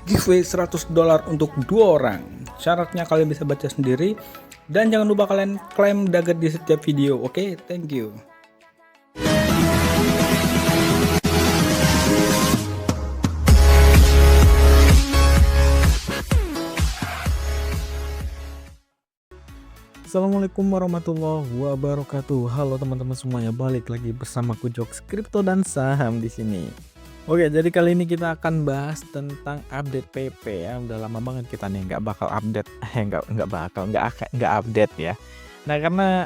giveaway $100 untuk 2 orang. Syaratnya kalian bisa baca sendiri dan jangan lupa kalian klaim dagger di setiap video. Oke, thank you. Assalamualaikum warahmatullahi wabarakatuh. Halo teman-teman semuanya, balik lagi bersama aku Jokes Kripto dan Saham di sini. Oke, jadi kali ini kita akan bahas tentang update PP ya. Udah lama banget kita nih nggak bakal update, nggak update ya. Nah karena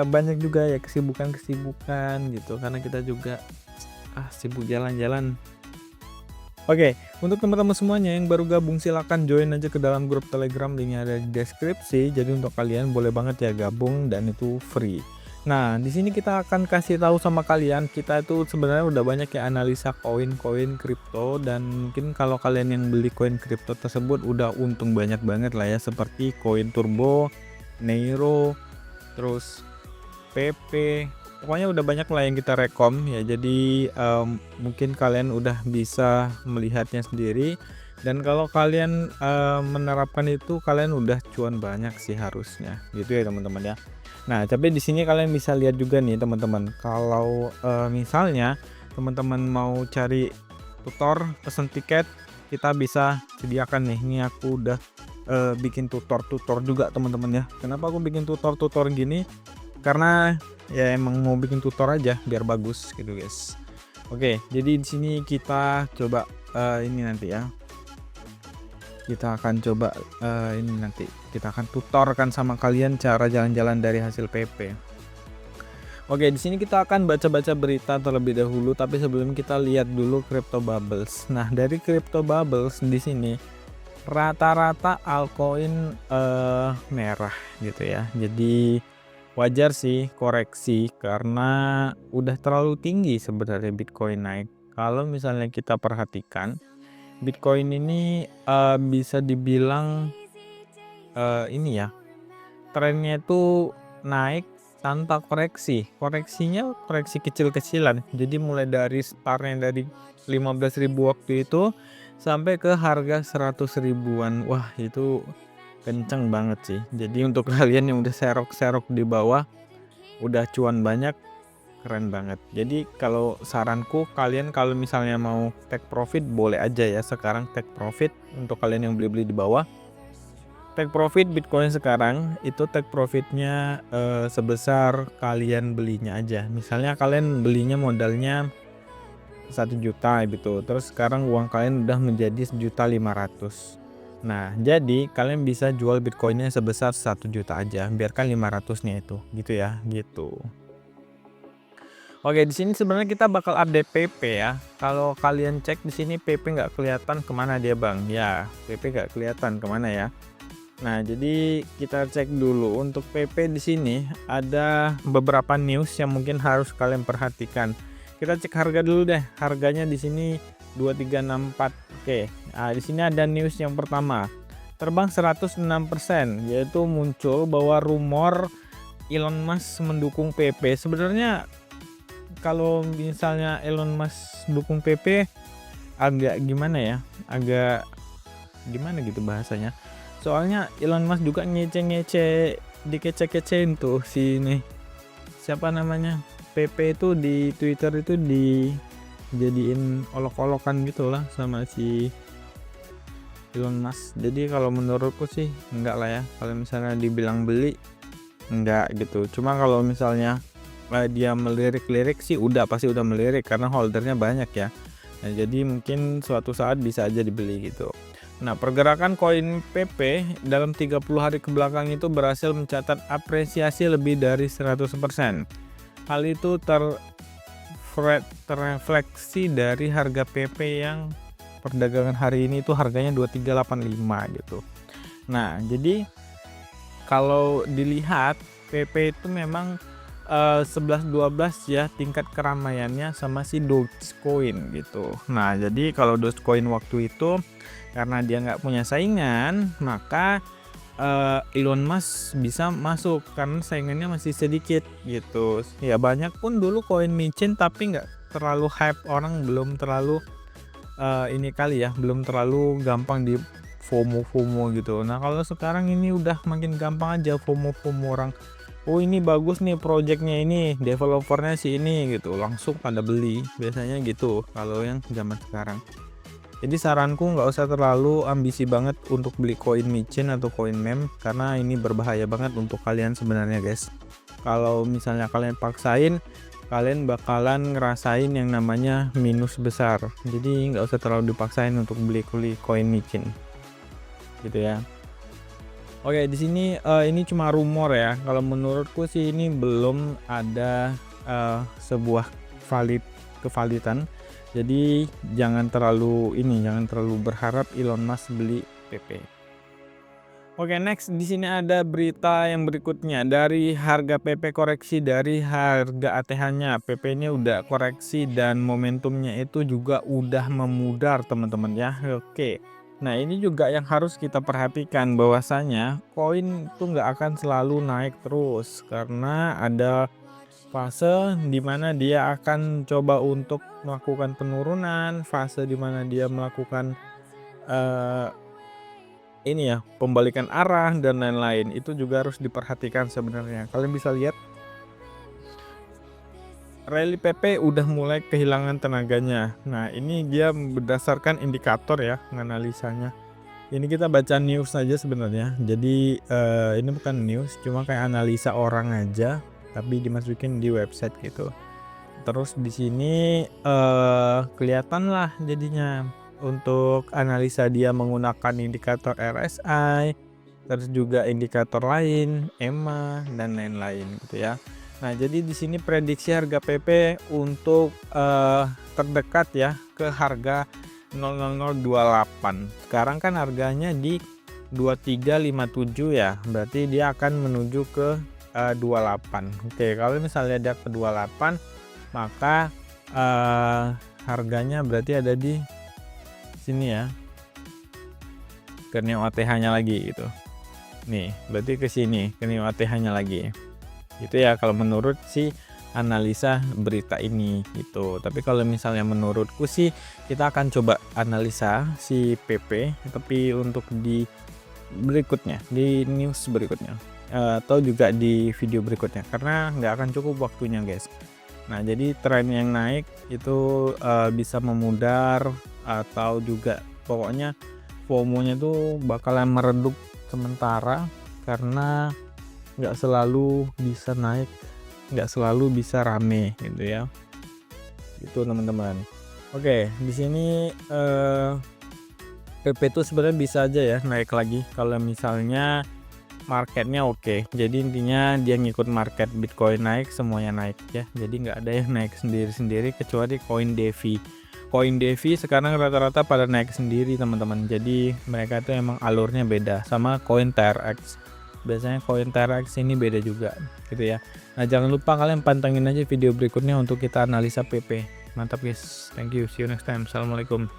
banyak juga ya kesibukan gitu, karena kita juga sibuk jalan-jalan. Oke, untuk teman-teman semuanya yang baru gabung silahkan join aja ke dalam grup Telegram, linknya ada di deskripsi. Jadi untuk kalian boleh banget ya gabung dan itu free. Nah, di sini kita akan kasih tahu sama kalian, kita itu sebenarnya udah banyak ya analisa koin-koin kripto, dan mungkin kalau kalian yang beli koin kripto tersebut udah untung banyak banget lah ya, seperti koin Turbo, Neiro, terus PP. Pokoknya udah banyak lah yang kita rekom ya. Jadi mungkin kalian udah bisa melihatnya sendiri, dan kalau kalian menerapkan itu kalian udah cuan banyak sih harusnya gitu ya teman-teman ya. Nah tapi di sini kalian bisa lihat juga nih teman-teman, kalau misalnya teman-teman mau cari tutor pesan tiket, kita bisa sediakan nih. Ini aku udah bikin tutor juga teman-teman ya. Kenapa aku bikin tutor gini? Karena ya emang mau bikin tutor aja biar bagus gitu guys. Oke, jadi di sini kita coba ini nanti ya. Kita akan coba ini nanti kita akan tutorkan sama kalian cara jalan-jalan dari hasil PP. Oke, di sini kita akan baca-baca berita terlebih dahulu, tapi sebelum kita lihat dulu Crypto Bubbles. Nah, dari Crypto Bubbles di sini rata-rata altcoin merah gitu ya. Jadi wajar sih koreksi karena udah terlalu tinggi sebenarnya Bitcoin naik. Kalau misalnya kita perhatikan, Bitcoin ini bisa dibilang ini ya, trennya itu naik tanpa koreksi. Koreksinya koreksi kecil-kecilan. Jadi mulai dari startnya dari 15.000 waktu itu sampai ke harga 100 ribuan. Wah, itu kenceng banget sih. Jadi untuk kalian yang udah serok di bawah udah cuan banyak, keren banget. Jadi kalau saranku, kalian kalau misalnya mau take profit boleh aja ya sekarang take profit. Untuk kalian yang beli-beli di bawah, take profit Bitcoin sekarang itu take profitnya sebesar kalian belinya aja. Misalnya kalian belinya modalnya 1 juta gitu, terus sekarang uang kalian udah menjadi 1.500.000. Nah, jadi kalian bisa jual Bitcoinnya sebesar 1 juta aja, biarkan 500-nya itu, gitu ya, gitu. Oke, di sini sebenarnya kita bakal update PP ya. Kalau kalian cek di sini PP nggak kelihatan kemana dia bang? Ya, PP nggak kelihatan kemana ya. Nah, jadi kita cek dulu untuk PP di sini ada beberapa news yang mungkin harus kalian perhatikan. Kita cek harga dulu deh. Harganya di sini 2364. Oke. Nah, di sini ada news yang pertama. Terbang 106%, yaitu muncul bahwa rumor Elon Musk mendukung PP. Sebenarnya kalau misalnya Elon Musk dukung PP agak gimana ya? Agak gimana gitu bahasanya. Soalnya Elon Musk juga ngece-ngece, dikece-kecein tuh si ini. Siapa namanya? PP itu di Twitter itu dijadiin olok-olokan gitulah sama si Elon Musk. Jadi kalau menurutku sih enggak lah ya, kalau misalnya dibilang beli enggak gitu. Cuma kalau misalnya dia melirik-lirik sih pasti udah melirik karena holdernya banyak ya. Nah, jadi mungkin suatu saat bisa aja dibeli gitu. Nah, pergerakan koin PP dalam 30 hari ke belakang itu berhasil mencatat apresiasi lebih dari 100%. Hal itu terrefleksi dari harga PP yang perdagangan hari ini itu harganya 2385 gitu. Nah, jadi kalau dilihat PP itu memang 11-12 ya tingkat keramaiannya sama si Dogecoin gitu. Nah, jadi kalau Dogecoin waktu itu karena dia nggak punya saingan, maka Elon Musk bisa masuk karena saingannya masih sedikit gitu. Ya banyak pun dulu koin micin tapi nggak terlalu hype, orang belum terlalu ini kali ya, belum terlalu gampang di FOMO gitu. Nah kalau sekarang ini udah makin gampang aja FOMO orang, oh ini bagus nih projectnya, ini developernya si ini gitu, langsung pada beli biasanya gitu kalau yang zaman sekarang. Jadi saranku nggak usah terlalu ambisi banget untuk beli koin micin atau koin meme, karena ini berbahaya banget untuk kalian sebenarnya guys. Kalau misalnya kalian paksain, kalian bakalan ngerasain yang namanya minus besar. Jadi nggak usah terlalu dipaksain untuk beli koin micin gitu ya. Oke, di sini ini cuma rumor ya. Kalau menurutku sih ini belum ada sebuah kevalidan. Jadi jangan terlalu berharap Elon Musk beli PP. Oke, next di sini ada berita yang berikutnya dari harga PP koreksi dari harga ATH-nya. PP-nya udah koreksi dan momentumnya itu juga udah memudar teman-teman ya. Oke. Nah, ini juga yang harus kita perhatikan, bahwasanya koin itu nggak akan selalu naik terus karena ada fase dimana dia akan coba untuk melakukan penurunan, fase dimana dia melakukan ini ya, pembalikan arah dan lain-lain. Itu juga harus diperhatikan sebenarnya. Kalian bisa lihat rally PP udah mulai kehilangan tenaganya. Nah ini dia berdasarkan indikator ya, menganalisanya. Ini kita baca news saja sebenarnya. Jadi ini bukan news, cuma kayak analisa orang aja, tapi dimasukin di website gitu. Terus di sini kelihatan lah jadinya untuk analisa dia menggunakan indikator RSI, terus juga indikator lain, EMA dan lain-lain gitu ya. Nah, jadi di sini prediksi harga PP untuk terdekat ya ke harga 00028. Sekarang kan harganya di 2357 ya. Berarti dia akan menuju ke 28. Oke, kalau misalnya dia ke 28, maka harganya berarti ada di sini ya. Ke neo ATH-nya lagi gitu. Nih, berarti ke sini, ke neo ATH-nya lagi. Itu ya kalau menurut si analisa berita ini gitu. Tapi kalau misalnya menurutku sih kita akan coba analisa si PP, tapi untuk di berikutnya, di news berikutnya, atau juga di video berikutnya, karena nggak akan cukup waktunya guys. Nah jadi tren yang naik itu bisa memudar, atau juga pokoknya FOMO-nya tuh bakalan meredup sementara, karena nggak selalu bisa naik, nggak selalu bisa rame gitu ya, itu teman-teman. Oke, di sini PP itu sebenarnya bisa aja ya naik lagi kalau misalnya marketnya oke. Jadi intinya dia ngikut market, Bitcoin naik semuanya naik ya, jadi nggak ada yang naik sendiri-sendiri kecuali koin DeFi. Koin DeFi sekarang rata-rata pada naik sendiri teman-teman, jadi mereka itu emang alurnya beda sama koin TRX. Biasanya koin TRX ini beda juga gitu ya. Nah jangan lupa kalian pantengin aja video berikutnya untuk kita analisa PP. Mantap guys, thank you, see you next time, assalamualaikum.